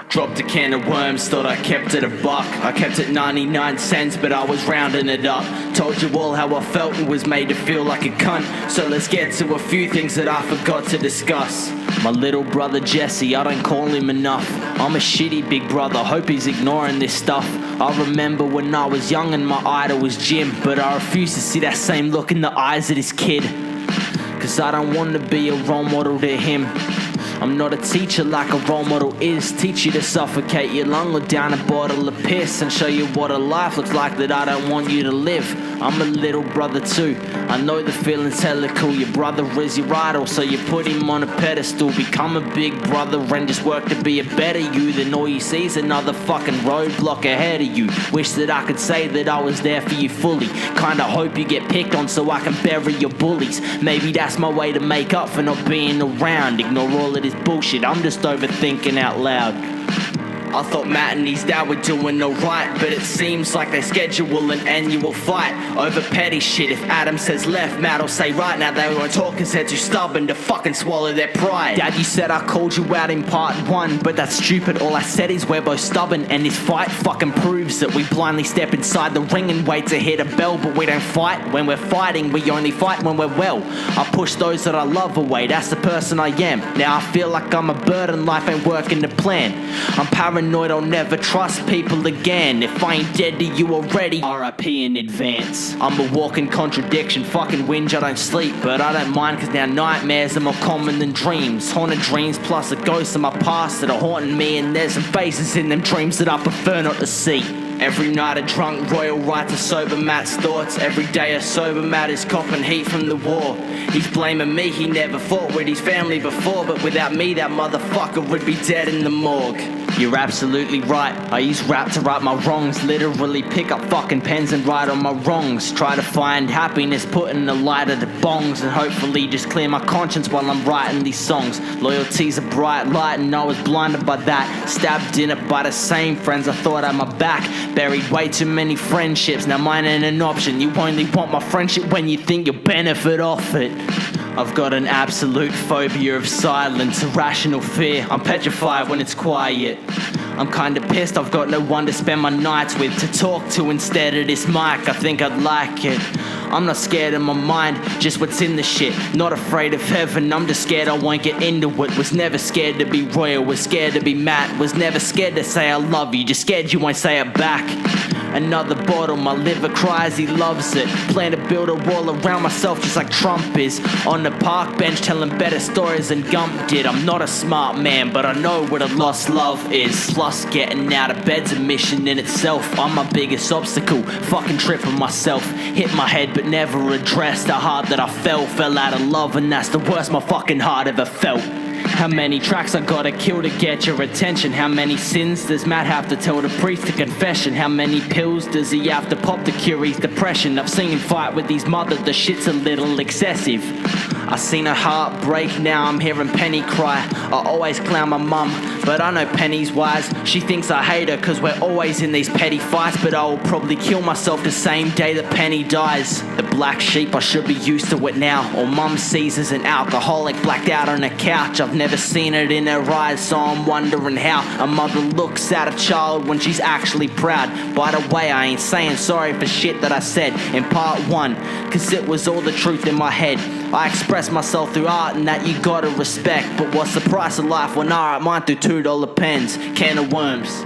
Dropped a can of worms, thought I kept it a buck. I kept it 99 cents, but I was rounding it up. Told you all how I felt and was made to feel like a cunt. So let's get to a few things that I forgot to discuss. My little brother Jesse, I don't call him enough. I'm a shitty big brother, hope he's ignoring this stuff. I remember when I was young and my idol was Jim, but I refuse to see that same look in the eyes of this kid. Cause I don't want to be a role model to him. I'm not a teacher like a role model is. Teach you to suffocate your lung or down a bottle of piss and show you what a life looks like that I don't want you to live. I'm a little brother too. I know the feeling's hella cool. Your brother is your idol, so you put him on a pedestal. Become a big brother and just work to be a better you. Then all you see is another fucking roadblock ahead of you. Wish that I could say that I was there for you fully. Kinda hope you get picked on so I can bury your bullies. Maybe that's my way to make up for not being around. Ignore all of this bullshit, I'm just overthinking out loud. I thought Matt and his dad were doing alright, but it seems like they schedule an annual fight over petty shit. If Adam says left, Matt will say right. Now they won't talk cause they're too stubborn to fucking swallow their pride. Dad, you said I called you out in part 1, but that's stupid. All I said is we're both stubborn, and this fight fucking proves that we blindly step inside the ring and wait to hit a bell. But we don't fight when we're fighting, we only fight when we're well. I push those that I love away, that's the person I am. Now I feel like I'm a burden, life ain't working to plan. I'm paranoid, I'll never trust people again. If I ain't dead to you already, R.I.P. in advance. I'm a walking contradiction, fucking whinge, I don't sleep. But I don't mind cause now nightmares are more common than dreams. Haunted dreams plus a ghost of my past that are haunting me. And there's some faces in them dreams that I prefer not to see. Every night a drunk Royle writes a sober Matt's thoughts. Every day a sober Matt is copping heat from the war. He's blaming me, he never fought with his family before. But without me that motherfucker would be dead in the morgue. You're absolutely right, I use rap to right my wrongs. Literally pick up fucking pens and write on my wrongs. Try to find happiness putting the light of the bongs, and hopefully just clear my conscience while I'm writing these songs. Loyalty's a bright light and I was blinded by that. Stabbed in it by the same friends I thought had my back. Buried way too many friendships, now mine ain't an option. You only want my friendship when you think you'll benefit off it. I've got an absolute phobia of silence, irrational fear. I'm petrified when it's quiet. I'm kinda pissed I've got no one to spend my nights with, to talk to instead of this mic. I think I'd like it. I'm not scared of my mind, just what's in the shit. Not afraid of heaven, I'm just scared I won't get into it. Was never scared to be Royle, was scared to be Matt. Was never scared to say I love you, just scared you won't say it back. Another bottle, my liver cries, he loves it. Plan to build a wall around myself just like Trump is. On the park bench telling better stories than Gump did. I'm not a smart man, but I know what a lost love is. Plus getting out of bed's a mission in itself. I'm my biggest obstacle, fucking tripping myself. Hit my head but never addressed how hard that I fell out of love, and that's the worst my fucking heart ever felt. How many tracks I gotta kill to get your attention? How many sins does Matt have to tell the priest to confession? How many pills does he have to pop to cure his depression? I've seen him fight with his mother, the shit's a little excessive. I seen her heart break, now I'm hearing Penny cry. I always clown my mum, but I know Penny's wise. She thinks I hate her cause we're always in these petty fights, but I will probably kill myself the same day that Penny dies. The black sheep, I should be used to it now. Or mum sees as an alcoholic blacked out on a couch. I've never seen it in her eyes, so I'm wondering how a mother looks at a child when she's actually proud. By the way, I ain't saying sorry for shit that I said in part 1, cause it was all the truth in my head. I express myself through art and that you gotta respect. But what's the price of life when I write mine through $2 pens? Can of worms.